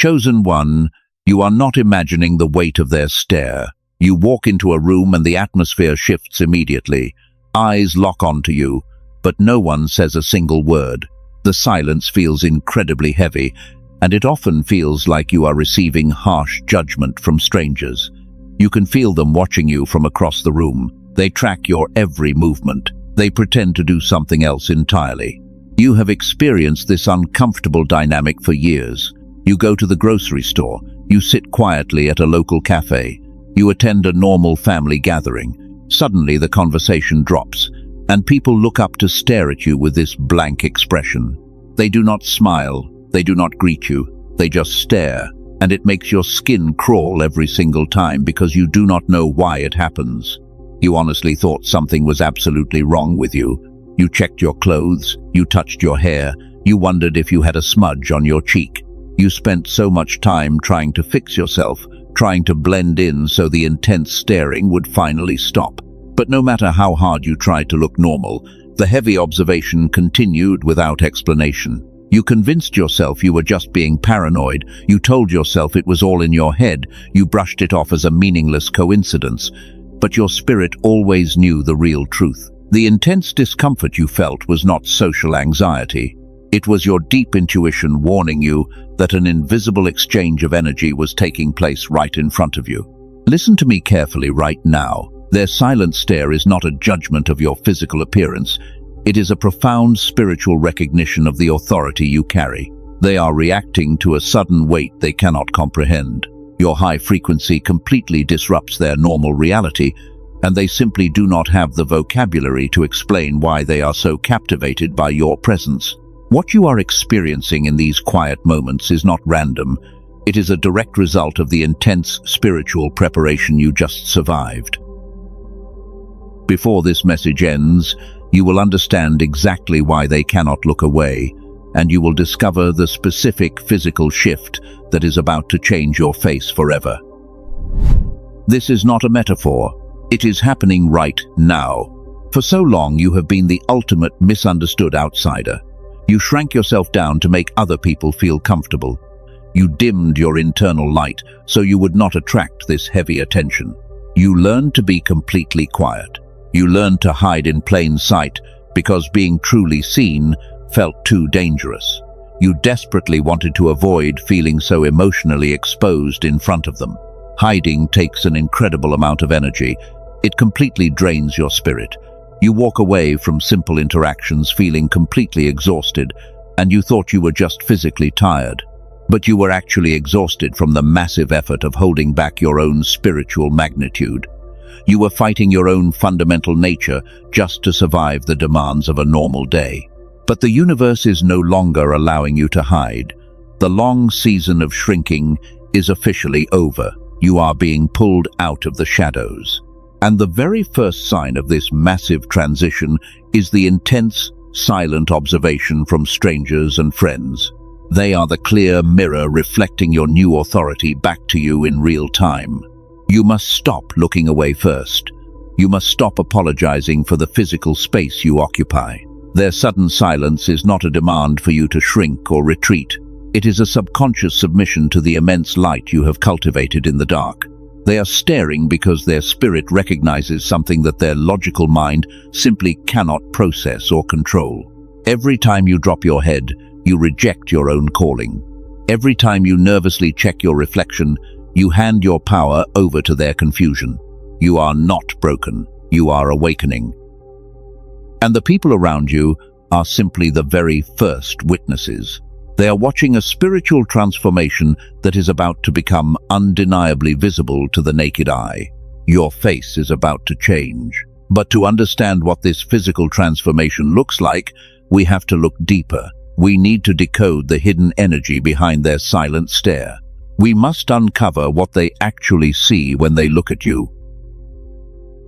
Chosen one, you are not imagining the weight of their stare. You walk into a room and the atmosphere shifts immediately. Eyes lock onto you, but no one says a single word. The silence feels incredibly heavy, and it often feels like you are receiving harsh judgment from strangers. You can feel them watching you from across the room. They track your every movement. They pretend to do something else entirely. You have experienced this uncomfortable dynamic for years. You go to the grocery store. You sit quietly at a local cafe. You attend a normal family gathering. Suddenly the conversation drops, and people look up to stare at you with this blank expression. They do not smile. They do not greet you. They just stare, and it makes your skin crawl every single time because you do not know why it happens. You honestly thought something was absolutely wrong with you. You checked your clothes. You touched your hair. You wondered if you had a smudge on your cheek. You spent so much time trying to fix yourself, trying to blend in so the intense staring would finally stop. But no matter how hard you tried to look normal, the heavy observation continued without explanation. You convinced yourself you were just being paranoid. You told yourself it was all in your head. You brushed it off as a meaningless coincidence. But your spirit always knew the real truth. The intense discomfort you felt was not social anxiety. It was your deep intuition warning you that an invisible exchange of energy was taking place right in front of you. Listen to me carefully right now. Their silent stare is not a judgment of your physical appearance. It is a profound spiritual recognition of the authority you carry. They are reacting to a sudden weight they cannot comprehend. Your high frequency completely disrupts their normal reality, and they simply do not have the vocabulary to explain why they are so captivated by your presence. What you are experiencing in these quiet moments is not random. It is a direct result of the intense spiritual preparation you just survived. Before this message ends, you will understand exactly why they cannot look away, and you will discover the specific physical shift that is about to change your face forever. This is not a metaphor. It is happening right now. For so long, you have been the ultimate misunderstood outsider. You shrank yourself down to make other people feel comfortable. You dimmed your internal light so you would not attract this heavy attention. You learned to be completely quiet. You learned to hide in plain sight because being truly seen felt too dangerous. You desperately wanted to avoid feeling so emotionally exposed in front of them. Hiding takes an incredible amount of energy. It completely drains your spirit. You walk away from simple interactions feeling completely exhausted, and you thought you were just physically tired. But you were actually exhausted from the massive effort of holding back your own spiritual magnitude. You were fighting your own fundamental nature just to survive the demands of a normal day. But the universe is no longer allowing you to hide. The long season of shrinking is officially over. You are being pulled out of the shadows. And the very first sign of this massive transition is the intense, silent observation from strangers and friends. They are the clear mirror reflecting your new authority back to you in real time. You must stop looking away first. You must stop apologizing for the physical space you occupy. Their sudden silence is not a demand for you to shrink or retreat. It is a subconscious submission to the immense light you have cultivated in the dark. They are staring because their spirit recognizes something that their logical mind simply cannot process or control. Every time you drop your head, you reject your own calling. Every time you nervously check your reflection, you hand your power over to their confusion. You are not broken. You are awakening. And the people around you are simply the very first witnesses. They are watching a spiritual transformation that is about to become undeniably visible to the naked eye. Your face is about to change. But to understand what this physical transformation looks like, we have to look deeper. We need to decode the hidden energy behind their silent stare. We must uncover what they actually see when they look at you.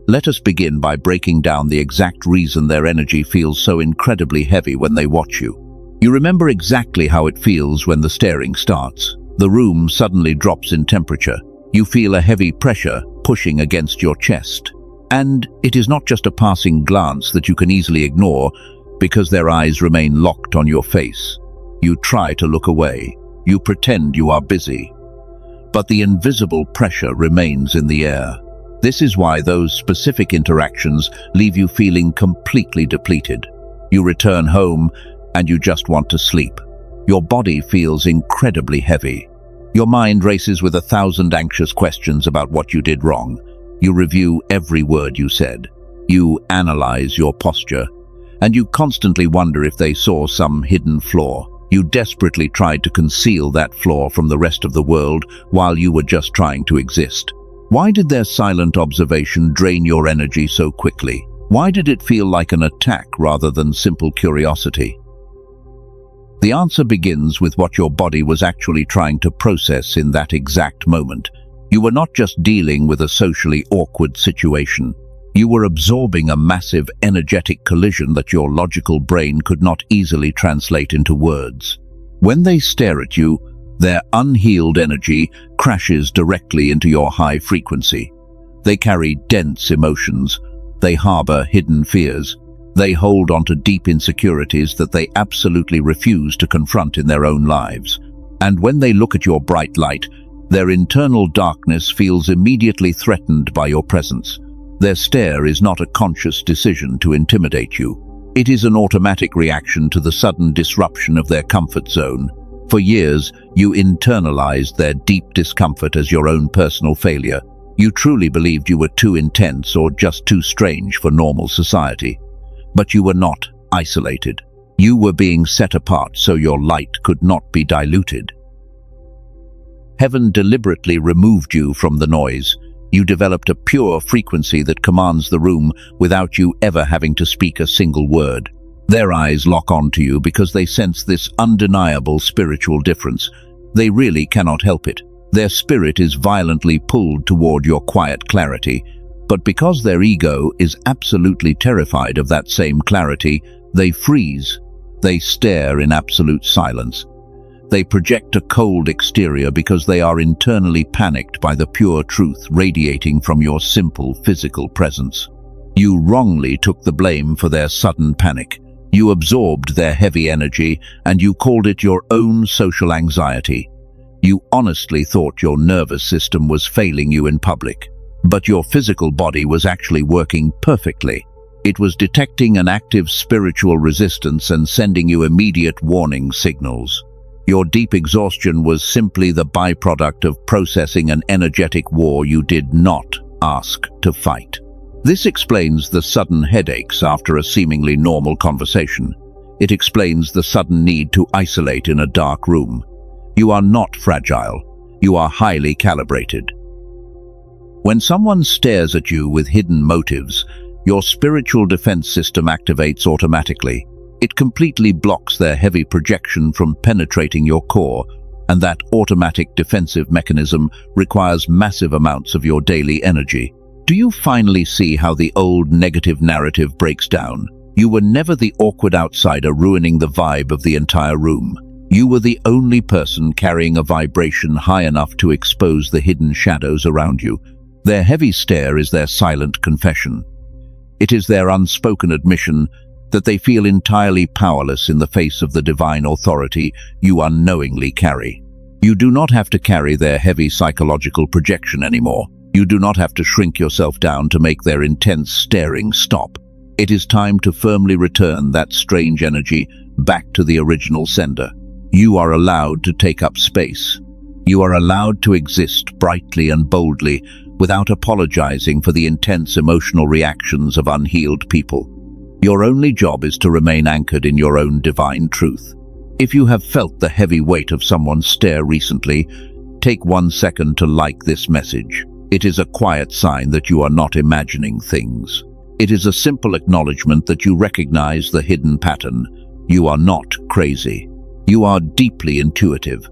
Let us begin by breaking down the exact reason their energy feels so incredibly heavy when they watch you. You remember exactly how it feels when the staring starts. The room suddenly drops in temperature. You feel a heavy pressure pushing against your chest. And it is not just a passing glance that you can easily ignore because their eyes remain locked on your face. You try to look away. You pretend you are busy. But the invisible pressure remains in the air. This is why those specific interactions leave you feeling completely depleted. You return home and you just want to sleep. Your body feels incredibly heavy. Your mind races with 1,000 anxious questions about what you did wrong. You review every word you said. You analyze your posture. And you constantly wonder if they saw some hidden flaw. You desperately tried to conceal that flaw from the rest of the world while you were just trying to exist. Why did their silent observation drain your energy so quickly? Why did it feel like an attack rather than simple curiosity? The answer begins with what your body was actually trying to process in that exact moment. You were not just dealing with a socially awkward situation. You were absorbing a massive energetic collision that your logical brain could not easily translate into words. When they stare at you, their unhealed energy crashes directly into your high frequency. They carry dense emotions. They harbor hidden fears. They hold onto deep insecurities that they absolutely refuse to confront in their own lives. And when they look at your bright light, their internal darkness feels immediately threatened by your presence. Their stare is not a conscious decision to intimidate you. It is an automatic reaction to the sudden disruption of their comfort zone. For years, you internalized their deep discomfort as your own personal failure. You truly believed you were too intense or just too strange for normal society. But you were not isolated. You were being set apart so your light could not be diluted. Heaven deliberately removed you from the noise. You developed a pure frequency that commands the room without you ever having to speak a single word. Their eyes lock onto you because they sense this undeniable spiritual difference. They really cannot help it. Their spirit is violently pulled toward your quiet clarity, but because their ego is absolutely terrified of that same clarity, they freeze. They stare in absolute silence. They project a cold exterior because they are internally panicked by the pure truth radiating from your simple physical presence. You wrongly took the blame for their sudden panic. You absorbed their heavy energy and you called it your own social anxiety. You honestly thought your nervous system was failing you in public, but your physical body was actually working perfectly. It was detecting an active spiritual resistance and sending you immediate warning signals. Your deep exhaustion was simply the byproduct of processing an energetic war you did not ask to fight. This explains the sudden headaches after a seemingly normal conversation. It explains the sudden need to isolate in a dark room. You are not fragile. You are highly calibrated. When someone stares at you with hidden motives, your spiritual defense system activates automatically. It completely blocks their heavy projection from penetrating your core, and that automatic defensive mechanism requires massive amounts of your daily energy. Do you finally see how the old negative narrative breaks down? You were never the awkward outsider ruining the vibe of the entire room. You were the only person carrying a vibration high enough to expose the hidden shadows around you. Their heavy stare is their silent confession. It is their unspoken admission that they feel entirely powerless in the face of the divine authority you unknowingly carry. You do not have to carry their heavy psychological projection anymore. You do not have to shrink yourself down to make their intense staring stop. It is time to firmly return that strange energy back to the original sender. You are allowed to take up space. You are allowed to exist brightly and boldly without apologizing for the intense emotional reactions of unhealed people. Your only job is to remain anchored in your own divine truth. If you have felt the heavy weight of someone's stare recently, take 1 second to like this message. It is a quiet sign that you are not imagining things. It is a simple acknowledgement that you recognize the hidden pattern. You are not crazy. You are deeply intuitive.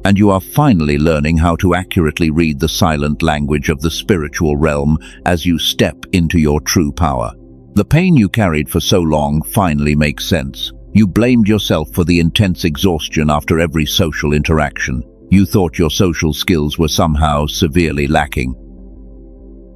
And you are finally learning how to accurately read the silent language of the spiritual realm as you step into your true power. The pain you carried for so long finally makes sense. You blamed yourself for the intense exhaustion after every social interaction. You thought your social skills were somehow severely lacking.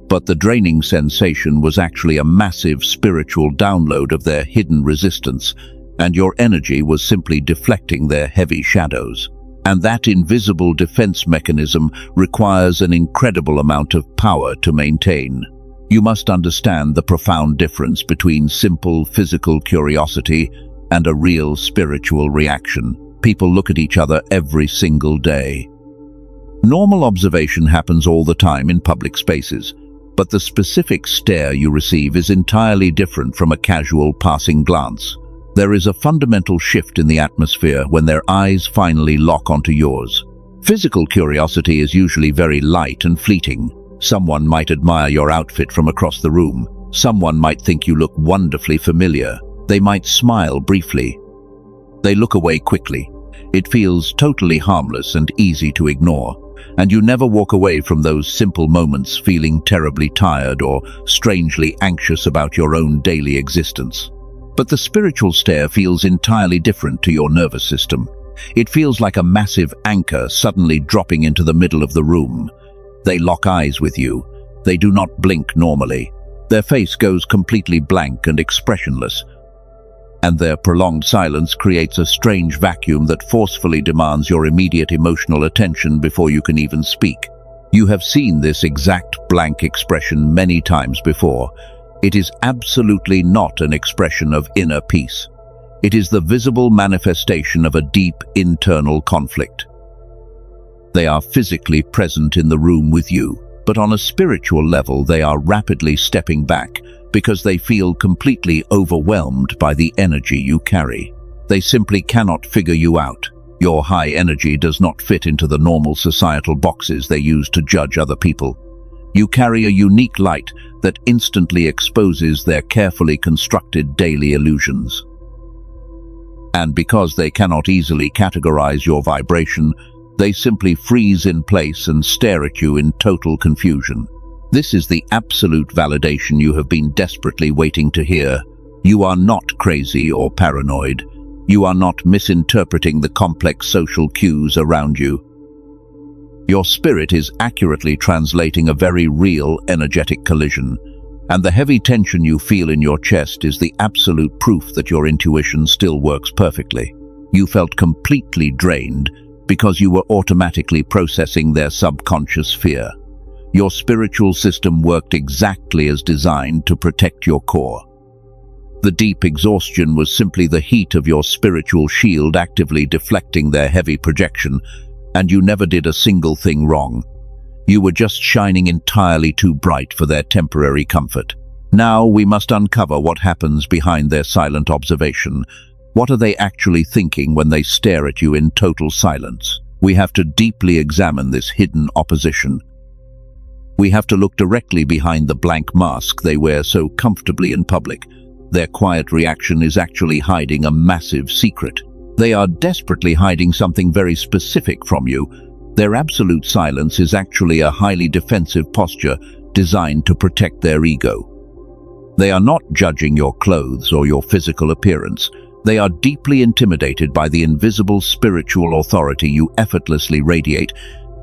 But the draining sensation was actually a massive spiritual download of their hidden resistance, and your energy was simply deflecting their heavy shadows. And that invisible defense mechanism requires an incredible amount of power to maintain. You must understand the profound difference between simple physical curiosity and a real spiritual reaction. People look at each other every single day. Normal observation happens all the time in public spaces, but the specific stare you receive is entirely different from a casual passing glance. There is a fundamental shift in the atmosphere when their eyes finally lock onto yours. Physical curiosity is usually very light and fleeting. Someone might admire your outfit from across the room. Someone might think you look wonderfully familiar. They might smile briefly. They look away quickly. It feels totally harmless and easy to ignore, and you never walk away from those simple moments feeling terribly tired or strangely anxious about your own daily existence. But the spiritual stare feels entirely different to your nervous system. It feels like a massive anchor suddenly dropping into the middle of the room. They lock eyes with you. They do not blink normally. Their face goes completely blank and expressionless, and their prolonged silence creates a strange vacuum that forcefully demands your immediate emotional attention before you can even speak. You have seen this exact blank expression many times before. It is absolutely not an expression of inner peace. It is the visible manifestation of a deep internal conflict. They are physically present in the room with you, but on a spiritual level they are rapidly stepping back because they feel completely overwhelmed by the energy you carry. They simply cannot figure you out. Your high energy does not fit into the normal societal boxes they use to judge other people. You carry a unique light that instantly exposes their carefully constructed daily illusions. And because they cannot easily categorize your vibration, they simply freeze in place and stare at you in total confusion. This is the absolute validation you have been desperately waiting to hear. You are not crazy or paranoid. You are not misinterpreting the complex social cues around you. Your spirit is accurately translating a very real energetic collision, and the heavy tension you feel in your chest is the absolute proof that your intuition still works perfectly. You felt completely drained because you were automatically processing their subconscious fear. Your spiritual system worked exactly as designed to protect your core. The deep exhaustion was simply the heat of your spiritual shield actively deflecting their heavy projection, and you never did a single thing wrong. You were just shining entirely too bright for their temporary comfort. Now we must uncover what happens behind their silent observation. What are they actually thinking when they stare at you in total silence? We have to deeply examine this hidden opposition. We have to look directly behind the blank mask they wear so comfortably in public. Their quiet reaction is actually hiding a massive secret. They are desperately hiding something very specific from you. Their absolute silence is actually a highly defensive posture designed to protect their ego. They are not judging your clothes or your physical appearance. They are deeply intimidated by the invisible spiritual authority you effortlessly radiate,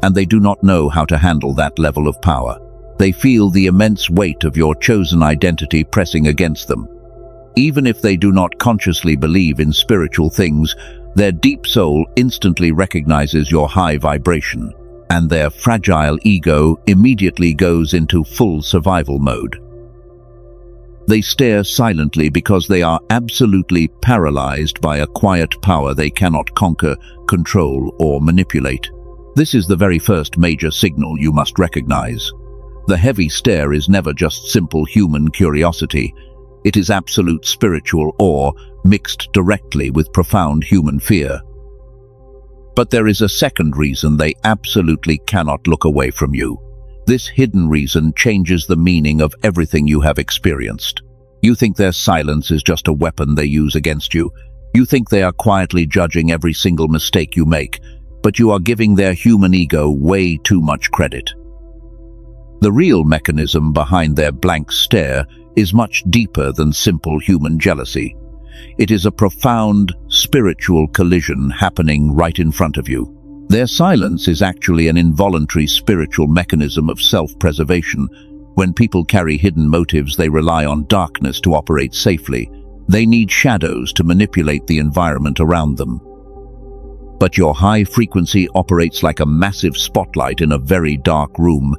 and they do not know how to handle that level of power. They feel the immense weight of your chosen identity pressing against them. Even if they do not consciously believe in spiritual things, their deep soul instantly recognizes your high vibration, and their fragile ego immediately goes into full survival mode. They stare silently because they are absolutely paralyzed by a quiet power they cannot conquer, control, or manipulate. This is the very first major signal you must recognize. The heavy stare is never just simple human curiosity. It is absolute spiritual awe mixed directly with profound human fear. But there is a second reason they absolutely cannot look away from you. This hidden reason changes the meaning of everything you have experienced. You think their silence is just a weapon they use against you. You think they are quietly judging every single mistake you make, but you are giving their human ego way too much credit. The real mechanism behind their blank stare is much deeper than simple human jealousy. It is a profound spiritual collision happening right in front of you. Their silence is actually an involuntary spiritual mechanism of self-preservation. When people carry hidden motives, they rely on darkness to operate safely. They need shadows to manipulate the environment around them. But your high frequency operates like a massive spotlight in a very dark room,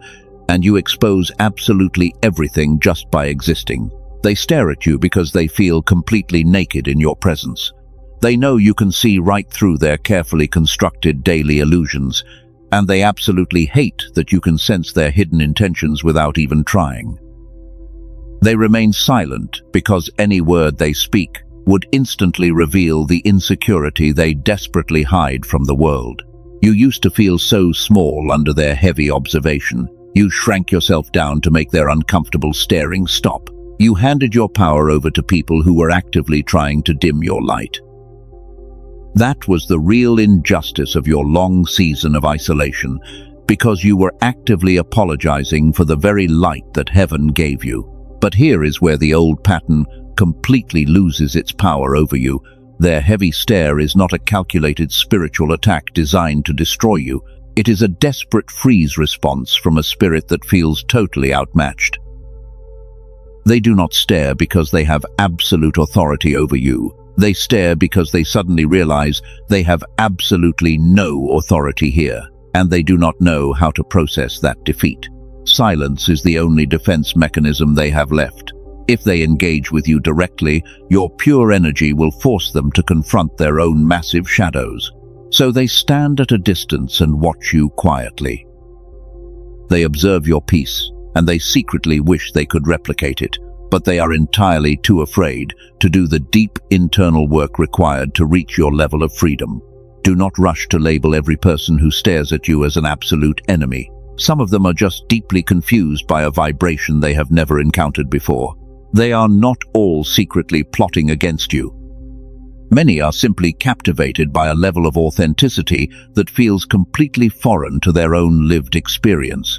and you expose absolutely everything just by existing. They stare at you because they feel completely naked in your presence. They know you can see right through their carefully constructed daily illusions, and they absolutely hate that you can sense their hidden intentions without even trying. They remain silent because any word they speak would instantly reveal the insecurity they desperately hide from the world. You used to feel so small under their heavy observation. You shrank yourself down to make their uncomfortable staring stop. You handed your power over to people who were actively trying to dim your light. That was the real injustice of your long season of isolation, because you were actively apologizing for the very light that heaven gave you. But here is where the old pattern completely loses its power over you. Their heavy stare is not a calculated spiritual attack designed to destroy you. It is a desperate freeze response from a spirit that feels totally outmatched. They do not stare because they have absolute authority over you. They stare because they suddenly realize they have absolutely no authority here, and they do not know how to process that defeat. Silence is the only defense mechanism they have left. If they engage with you directly, your pure energy will force them to confront their own massive shadows. So they stand at a distance and watch you quietly. They observe your peace, and they secretly wish they could replicate it, but they are entirely too afraid to do the deep internal work required to reach your level of freedom. Do not rush to label every person who stares at you as an absolute enemy. Some of them are just deeply confused by a vibration they have never encountered before. They are not all secretly plotting against you. Many are simply captivated by a level of authenticity that feels completely foreign to their own lived experience.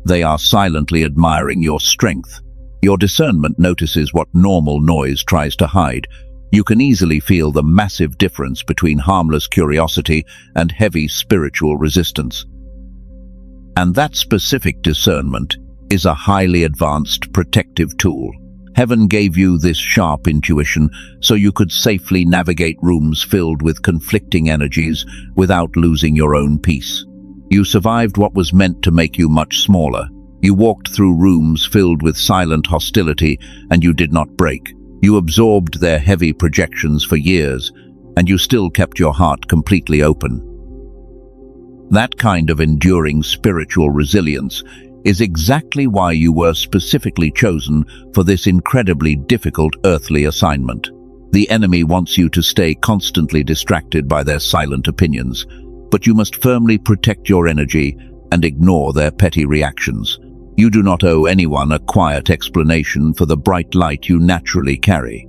They are silently admiring your strength. Your discernment notices what normal noise tries to hide. You can easily feel the massive difference between harmless curiosity and heavy spiritual resistance. And that specific discernment is a highly advanced protective tool. Heaven gave you this sharp intuition so you could safely navigate rooms filled with conflicting energies without losing your own peace. You survived what was meant to make you much smaller. You walked through rooms filled with silent hostility, and you did not break. You absorbed their heavy projections for years, and you still kept your heart completely open. That kind of enduring spiritual resilience is exactly why you were specifically chosen for this incredibly difficult earthly assignment. The enemy wants you to stay constantly distracted by their silent opinions, but you must firmly protect your energy and ignore their petty reactions. You do not owe anyone a quiet explanation for the bright light you naturally carry.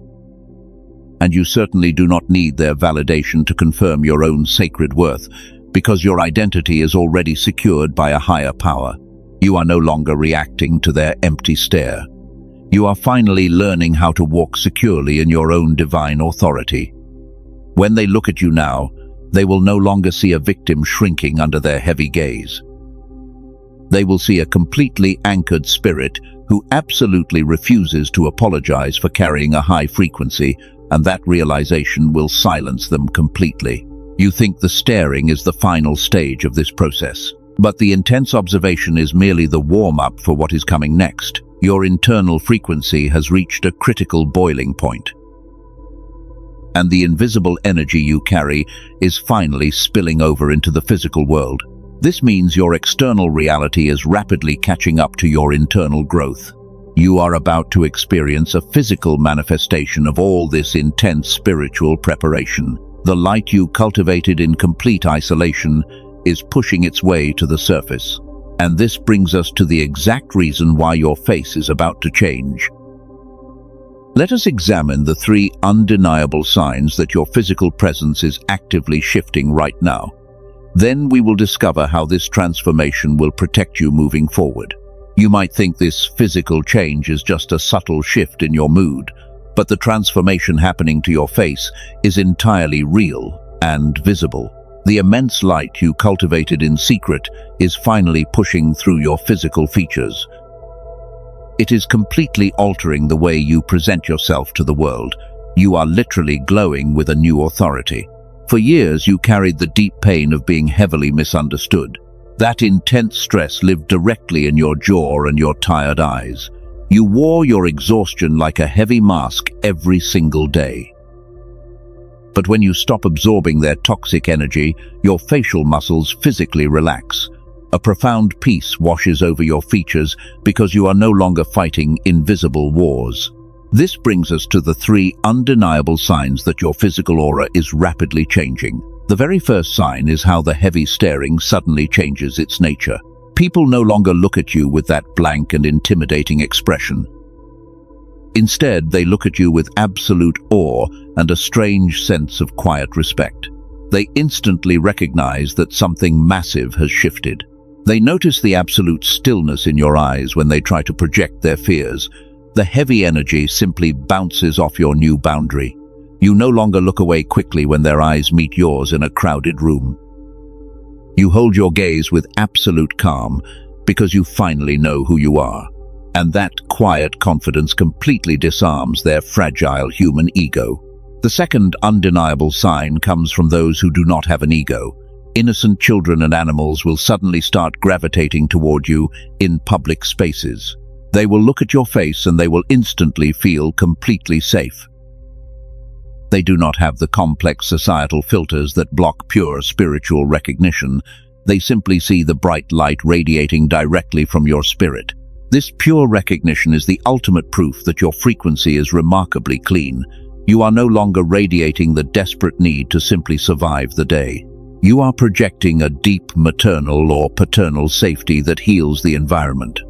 And you certainly do not need their validation to confirm your own sacred worth, because your identity is already secured by a higher power. You are no longer reacting to their empty stare. You are finally learning how to walk securely in your own divine authority. When they look at you now, they will no longer see a victim shrinking under their heavy gaze. They will see a completely anchored spirit who absolutely refuses to apologize for carrying a high frequency, and that realization will silence them completely. You think the staring is the final stage of this process, but the intense observation is merely the warm-up for what is coming next. Your internal frequency has reached a critical boiling point, and the invisible energy you carry is finally spilling over into the physical world. This means your external reality is rapidly catching up to your internal growth. You are about to experience a physical manifestation of all this intense spiritual preparation. The light you cultivated in complete isolation is pushing its way to the surface. And this brings us to the exact reason why your face is about to change. Let us examine the 3 undeniable signs that your physical presence is actively shifting right now. Then we will discover how this transformation will protect you moving forward. You might think this physical change is just a subtle shift in your mood, but the transformation happening to your face is entirely real and visible. The immense light you cultivated in secret is finally pushing through your physical features. It is completely altering the way you present yourself to the world. You are literally glowing with a new authority. For years, you carried the deep pain of being heavily misunderstood. That intense stress lived directly in your jaw and your tired eyes. You wore your exhaustion like a heavy mask every single day. But when you stop absorbing their toxic energy, your facial muscles physically relax. A profound peace washes over your features because you are no longer fighting invisible wars. This brings us to the 3 undeniable signs that your physical aura is rapidly changing. The very first sign is how the heavy staring suddenly changes its nature. People no longer look at you with that blank and intimidating expression. Instead, they look at you with absolute awe and a strange sense of quiet respect. They instantly recognize that something massive has shifted. They notice the absolute stillness in your eyes when they try to project their fears. The heavy energy simply bounces off your new boundary. You no longer look away quickly when their eyes meet yours in a crowded room. You hold your gaze with absolute calm because you finally know who you are. And that quiet confidence completely disarms their fragile human ego. The second undeniable sign comes from those who do not have an ego. Innocent children and animals will suddenly start gravitating toward you in public spaces. They will look at your face and they will instantly feel completely safe. They do not have the complex societal filters that block pure spiritual recognition. They simply see the bright light radiating directly from your spirit. This pure recognition is the ultimate proof that your frequency is remarkably clean. You are no longer radiating the desperate need to simply survive the day. You are projecting a deep maternal or paternal safety that heals the environment.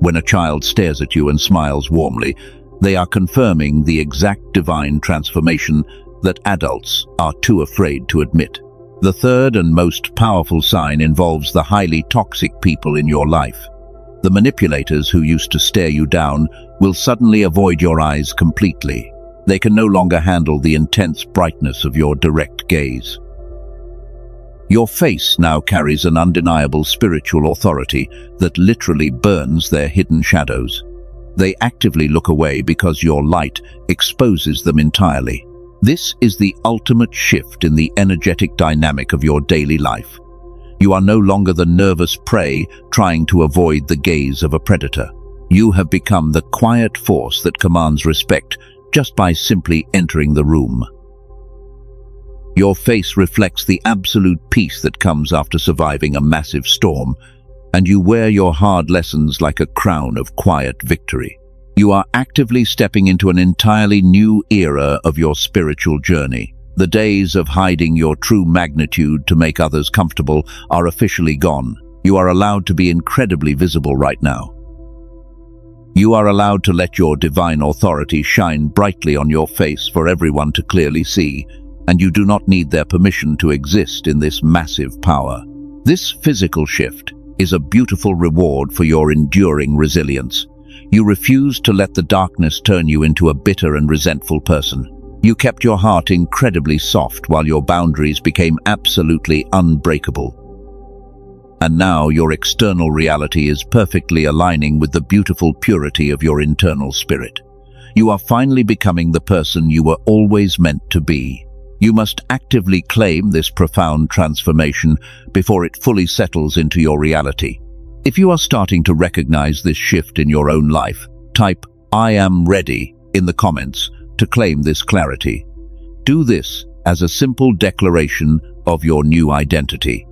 When a child stares at you and smiles warmly, they are confirming the exact divine transformation that adults are too afraid to admit. The third and most powerful sign involves the highly toxic people in your life. The manipulators who used to stare you down will suddenly avoid your eyes completely. They can no longer handle the intense brightness of your direct gaze. Your face now carries an undeniable spiritual authority that literally burns their hidden shadows. They actively look away because your light exposes them entirely. This is the ultimate shift in the energetic dynamic of your daily life. You are no longer the nervous prey trying to avoid the gaze of a predator. You have become the quiet force that commands respect just by simply entering the room. Your face reflects the absolute peace that comes after surviving a massive storm, and you wear your hard lessons like a crown of quiet victory. You are actively stepping into an entirely new era of your spiritual journey. The days of hiding your true magnitude to make others comfortable are officially gone. You are allowed to be incredibly visible right now. You are allowed to let your divine authority shine brightly on your face for everyone to clearly see, and you do not need their permission to exist in this massive power. This physical shift is a beautiful reward for your enduring resilience. You refused to let the darkness turn you into a bitter and resentful person. You kept your heart incredibly soft while your boundaries became absolutely unbreakable. And now your external reality is perfectly aligning with the beautiful purity of your internal spirit. You are finally becoming the person you were always meant to be. You must actively claim this profound transformation before it fully settles into your reality. If you are starting to recognize this shift in your own life, type "I am ready" in the comments to claim this clarity. Do this as a simple declaration of your new identity.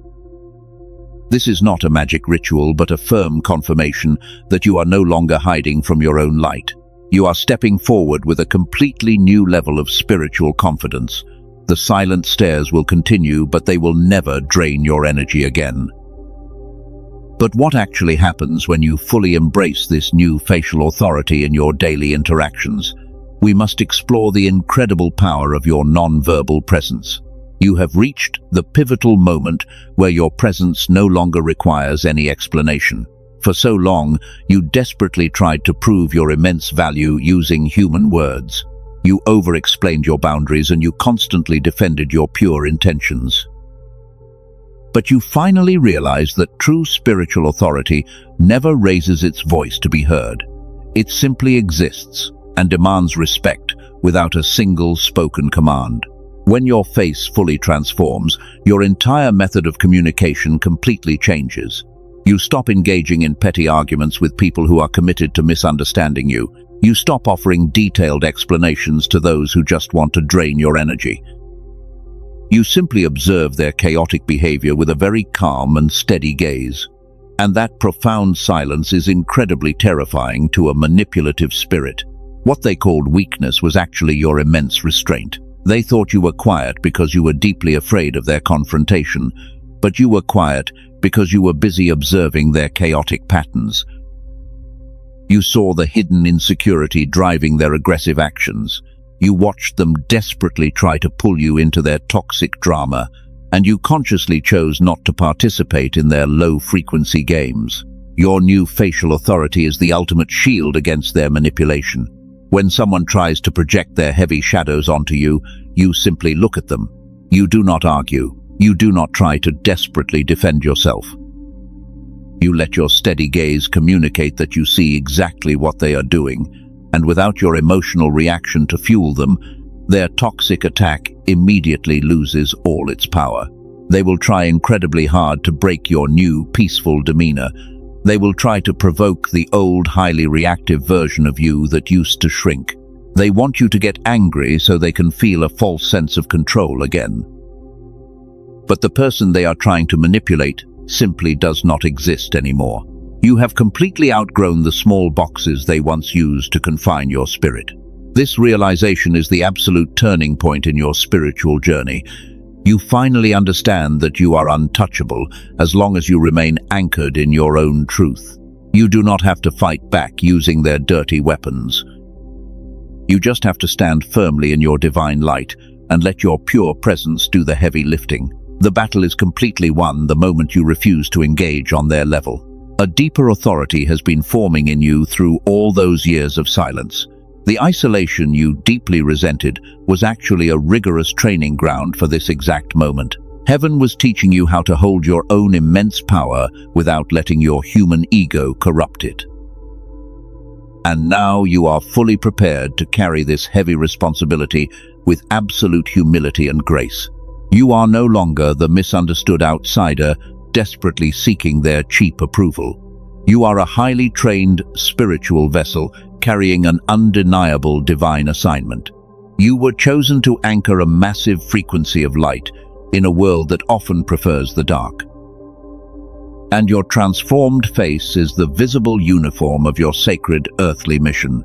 This is not a magic ritual, but a firm confirmation that you are no longer hiding from your own light. You are stepping forward with a completely new level of spiritual confidence. The silent stares will continue, but they will never drain your energy again. But what actually happens when you fully embrace this new facial authority in your daily interactions? We must explore the incredible power of your non-verbal presence. You have reached the pivotal moment where your presence no longer requires any explanation. For so long, you desperately tried to prove your immense value using human words. You over-explained your boundaries and you constantly defended your pure intentions. But you finally realized that true spiritual authority never raises its voice to be heard. It simply exists and demands respect without a single spoken command. When your face fully transforms, your entire method of communication completely changes. You stop engaging in petty arguments with people who are committed to misunderstanding you. You stop offering detailed explanations to those who just want to drain your energy. You simply observe their chaotic behavior with a very calm and steady gaze. And that profound silence is incredibly terrifying to a manipulative spirit. What they called weakness was actually your immense restraint. They thought you were quiet because you were deeply afraid of their confrontation, but you were quiet because you were busy observing their chaotic patterns. You saw the hidden insecurity driving their aggressive actions. You watched them desperately try to pull you into their toxic drama, and you consciously chose not to participate in their low-frequency games. Your new facial authority is the ultimate shield against their manipulation. When someone tries to project their heavy shadows onto you, you simply look at them. You do not argue. You do not try to desperately defend yourself. You let your steady gaze communicate that you see exactly what they are doing, and without your emotional reaction to fuel them, their toxic attack immediately loses all its power. They will try incredibly hard to break your new, peaceful demeanor. They will try to provoke the old, highly reactive version of you that used to shrink. They want you to get angry so they can feel a false sense of control again. But the person they are trying to manipulate simply does not exist anymore. You have completely outgrown the small boxes they once used to confine your spirit. This realization is the absolute turning point in your spiritual journey. You finally understand that you are untouchable as long as you remain anchored in your own truth. You do not have to fight back using their dirty weapons. You just have to stand firmly in your divine light and let your pure presence do the heavy lifting. The battle is completely won the moment you refuse to engage on their level. A deeper authority has been forming in you through all those years of silence. The isolation you deeply resented was actually a rigorous training ground for this exact moment. Heaven was teaching you how to hold your own immense power without letting your human ego corrupt it. And now you are fully prepared to carry this heavy responsibility with absolute humility and grace. You are no longer the misunderstood outsider desperately seeking their cheap approval. You are a highly trained spiritual vessel carrying an undeniable divine assignment. You were chosen to anchor a massive frequency of light in a world that often prefers the dark. And your transformed face is the visible uniform of your sacred earthly mission.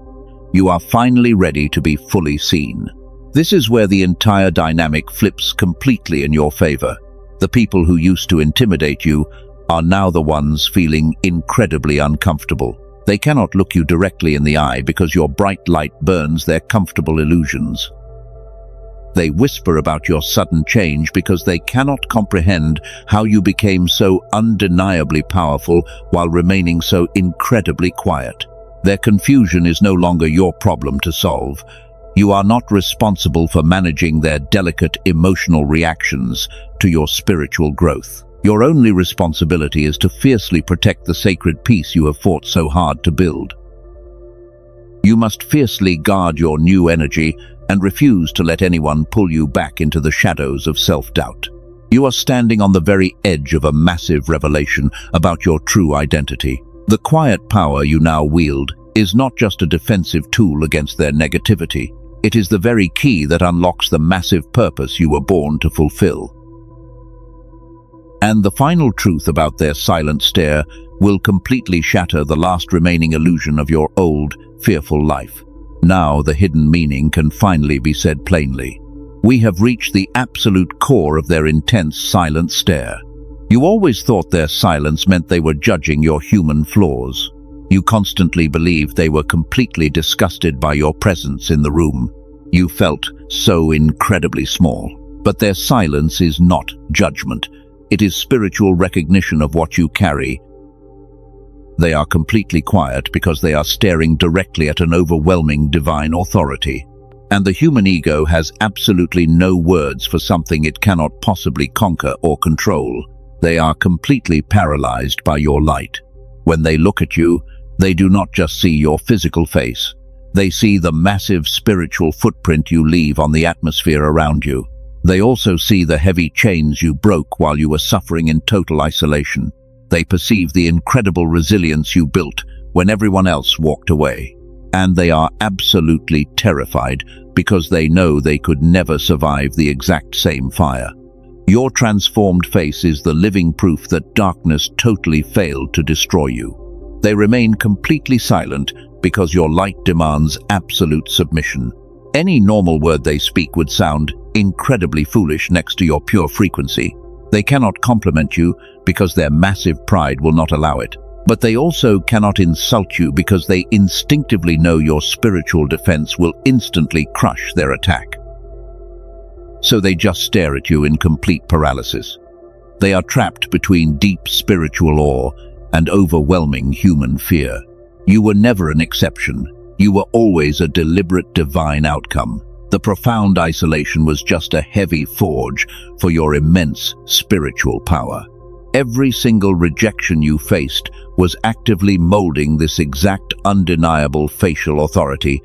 You are finally ready to be fully seen. This is where the entire dynamic flips completely in your favor. The people who used to intimidate you are now the ones feeling incredibly uncomfortable. They cannot look you directly in the eye because your bright light burns their comfortable illusions. They whisper about your sudden change because they cannot comprehend how you became so undeniably powerful while remaining so incredibly quiet. Their confusion is no longer your problem to solve. You are not responsible for managing their delicate emotional reactions to your spiritual growth. Your only responsibility is to fiercely protect the sacred peace you have fought so hard to build. You must fiercely guard your new energy and refuse to let anyone pull you back into the shadows of self-doubt. You are standing on the very edge of a massive revelation about your true identity. The quiet power you now wield is not just a defensive tool against their negativity. It is the very key that unlocks the massive purpose you were born to fulfill. And the final truth about their silent stare will completely shatter the last remaining illusion of your old, fearful life. Now the hidden meaning can finally be said plainly. We have reached the absolute core of their intense silent stare. You always thought their silence meant they were judging your human flaws. You constantly believed they were completely disgusted by your presence in the room. You felt so incredibly small. But their silence is not judgment. It is spiritual recognition of what you carry. They are completely quiet because they are staring directly at an overwhelming divine authority. And the human ego has absolutely no words for something it cannot possibly conquer or control. They are completely paralyzed by your light. When they look at you, they do not just see your physical face. They see the massive spiritual footprint you leave on the atmosphere around you. They also see the heavy chains you broke while you were suffering in total isolation. They perceive the incredible resilience you built when everyone else walked away. And they are absolutely terrified because they know they could never survive the exact same fire. Your transformed face is the living proof that darkness totally failed to destroy you. They remain completely silent because your light demands absolute submission. Any normal word they speak would sound incredibly foolish next to your pure frequency. They cannot compliment you because their massive pride will not allow it. But they also cannot insult you because they instinctively know your spiritual defense will instantly crush their attack. So they just stare at you in complete paralysis. They are trapped between deep spiritual awe and overwhelming human fear. You were never an exception. You were always a deliberate divine outcome. The profound isolation was just a heavy forge for your immense spiritual power. Every single rejection you faced was actively molding this exact undeniable facial authority.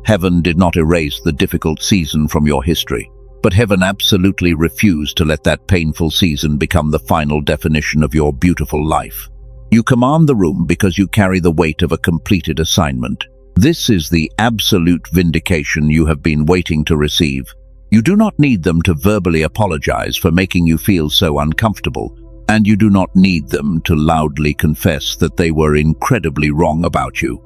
Heaven did not erase the difficult season from your history, but heaven absolutely refused to let that painful season become the final definition of your beautiful life. You command the room because you carry the weight of a completed assignment. This is the absolute vindication you have been waiting to receive. You do not need them to verbally apologize for making you feel so uncomfortable, and you do not need them to loudly confess that they were incredibly wrong about you.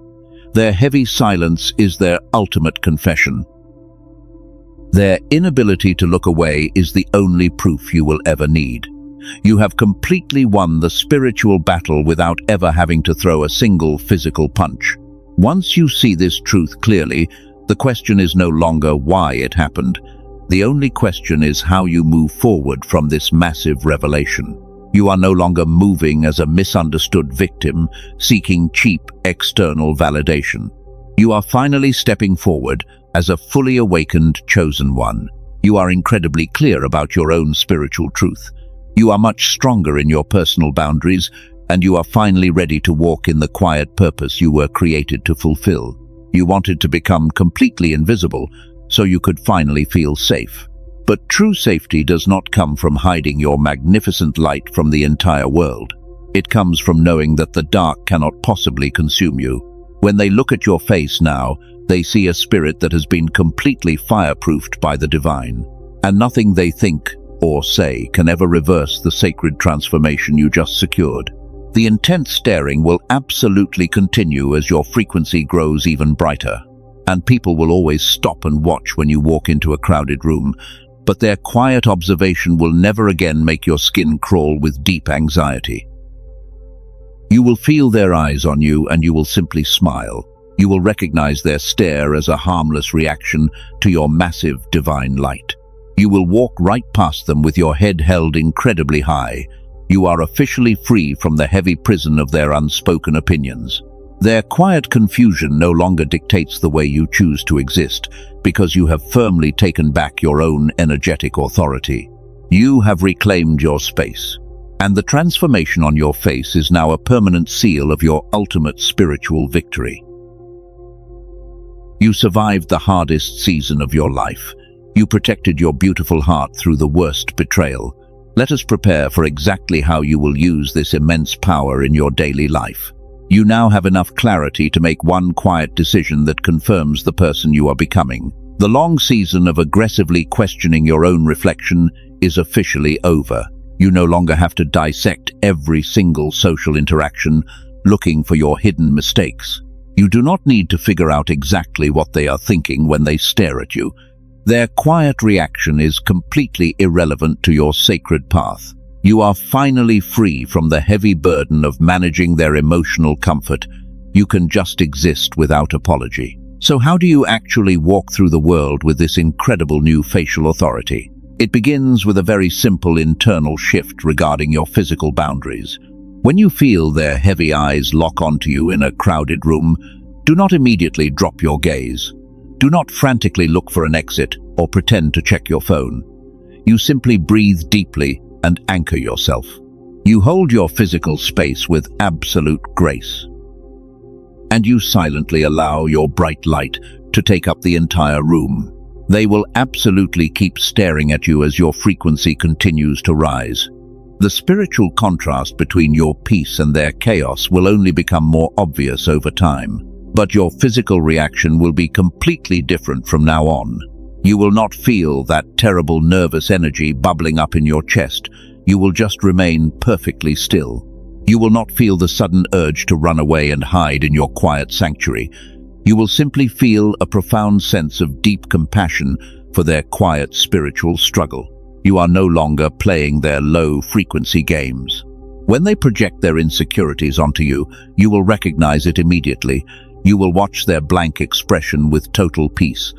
Their heavy silence is their ultimate confession. Their inability to look away is the only proof you will ever need. You have completely won the spiritual battle without ever having to throw a single physical punch. Once you see this truth clearly, the question is no longer why it happened. The only question is how you move forward from this massive revelation. You are no longer moving as a misunderstood victim, seeking cheap external validation. You are finally stepping forward as a fully awakened chosen one. You are incredibly clear about your own spiritual truth. You are much stronger in your personal boundaries, and you are finally ready to walk in the quiet purpose you were created to fulfill. You wanted to become completely invisible, so you could finally feel safe. But true safety does not come from hiding your magnificent light from the entire world. It comes from knowing that the dark cannot possibly consume you. When they look at your face now, they see a spirit that has been completely fireproofed by the divine. And nothing they think or say can ever reverse the sacred transformation you just secured. The intense staring will absolutely continue as your frequency grows even brighter. And people will always stop and watch when you walk into a crowded room, but their quiet observation will never again make your skin crawl with deep anxiety. You will feel their eyes on you and you will simply smile. You will recognize their stare as a harmless reaction to your massive divine light. You will walk right past them with your head held incredibly high. You are officially free from the heavy prison of their unspoken opinions. Their quiet confusion no longer dictates the way you choose to exist, because you have firmly taken back your own energetic authority. You have reclaimed your space, and the transformation on your face is now a permanent seal of your ultimate spiritual victory. You survived the hardest season of your life. You protected your beautiful heart through the worst betrayal. Let us prepare for exactly how you will use this immense power in your daily life. You now have enough clarity to make one quiet decision that confirms the person you are becoming. The long season of aggressively questioning your own reflection is officially over. You no longer have to dissect every single social interaction, looking for your hidden mistakes. You do not need to figure out exactly what they are thinking when they stare at you. Their quiet reaction is completely irrelevant to your sacred path. You are finally free from the heavy burden of managing their emotional comfort. You can just exist without apology. So how do you actually walk through the world with this incredible new facial authority? It begins with a very simple internal shift regarding your physical boundaries. When you feel their heavy eyes lock onto you in a crowded room, do not immediately drop your gaze. Do not frantically look for an exit or pretend to check your phone. You simply breathe deeply and anchor yourself. You hold your physical space with absolute grace. And you silently allow your bright light to take up the entire room. They will absolutely keep staring at you as your frequency continues to rise. The spiritual contrast between your peace and their chaos will only become more obvious over time. But your physical reaction will be completely different from now on. You will not feel that terrible nervous energy bubbling up in your chest. You will just remain perfectly still. You will not feel the sudden urge to run away and hide in your quiet sanctuary. You will simply feel a profound sense of deep compassion for their quiet spiritual struggle. You are no longer playing their low-frequency games. When they project their insecurities onto you, you will recognize it immediately. You will watch their blank expression with total peace.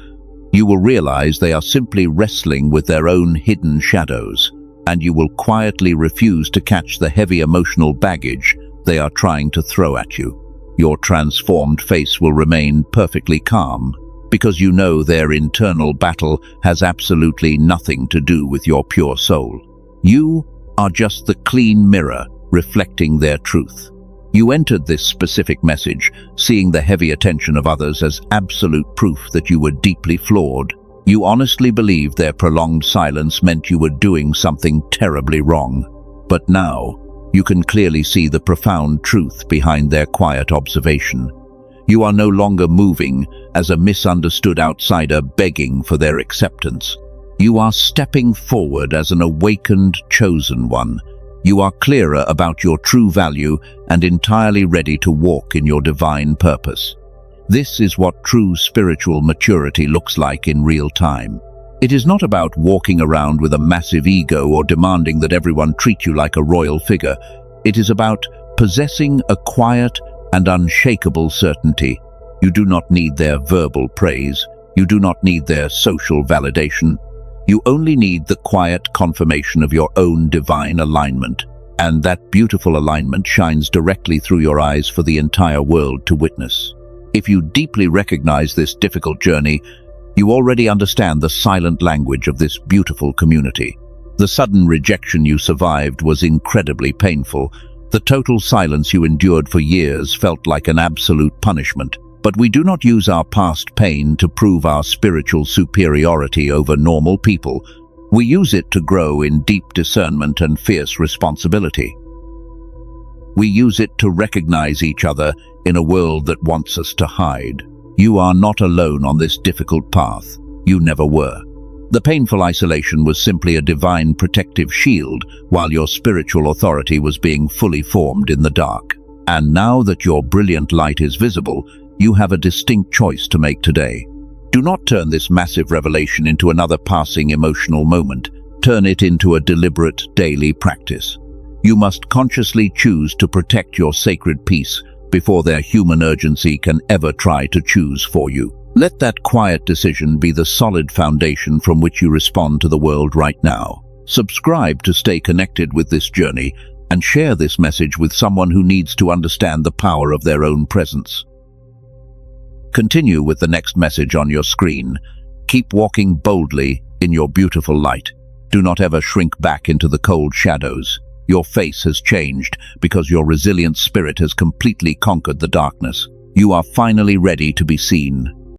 You will realize they are simply wrestling with their own hidden shadows, and you will quietly refuse to catch the heavy emotional baggage they are trying to throw at you. Your transformed face will remain perfectly calm, because you know their internal battle has absolutely nothing to do with your pure soul. You are just the clean mirror reflecting their truth. You entered this specific message, seeing the heavy attention of others as absolute proof that you were deeply flawed. You honestly believed their prolonged silence meant you were doing something terribly wrong. But now, you can clearly see the profound truth behind their quiet observation. You are no longer moving as a misunderstood outsider begging for their acceptance. You are stepping forward as an awakened, chosen one. You are clearer about your true value and entirely ready to walk in your divine purpose. This is what true spiritual maturity looks like in real time. It is not about walking around with a massive ego or demanding that everyone treat you like a royal figure. It is about possessing a quiet and unshakable certainty. You do not need their verbal praise. You do not need their social validation. You only need the quiet confirmation of your own divine alignment, and that beautiful alignment shines directly through your eyes for the entire world to witness. If you deeply recognize this difficult journey, you already understand the silent language of this beautiful community. The sudden rejection you survived was incredibly painful. The total silence you endured for years felt like an absolute punishment. But we do not use our past pain to prove our spiritual superiority over normal people. We use it to grow in deep discernment and fierce responsibility. We use it to recognize each other in a world that wants us to hide. You are not alone on this difficult path. You never were. The painful isolation was simply a divine protective shield while your spiritual authority was being fully formed in the dark. And now that your brilliant light is visible, you have a distinct choice to make today. Do not turn this massive revelation into another passing emotional moment. Turn it into a deliberate daily practice. You must consciously choose to protect your sacred peace before their human urgency can ever try to choose for you. Let that quiet decision be the solid foundation from which you respond to the world right now. Subscribe to stay connected with this journey and share this message with someone who needs to understand the power of their own presence. Continue with the next message on your screen. Keep walking boldly in your beautiful light. Do not ever shrink back into the cold shadows. Your face has changed because your resilient spirit has completely conquered the darkness. You are finally ready to be seen.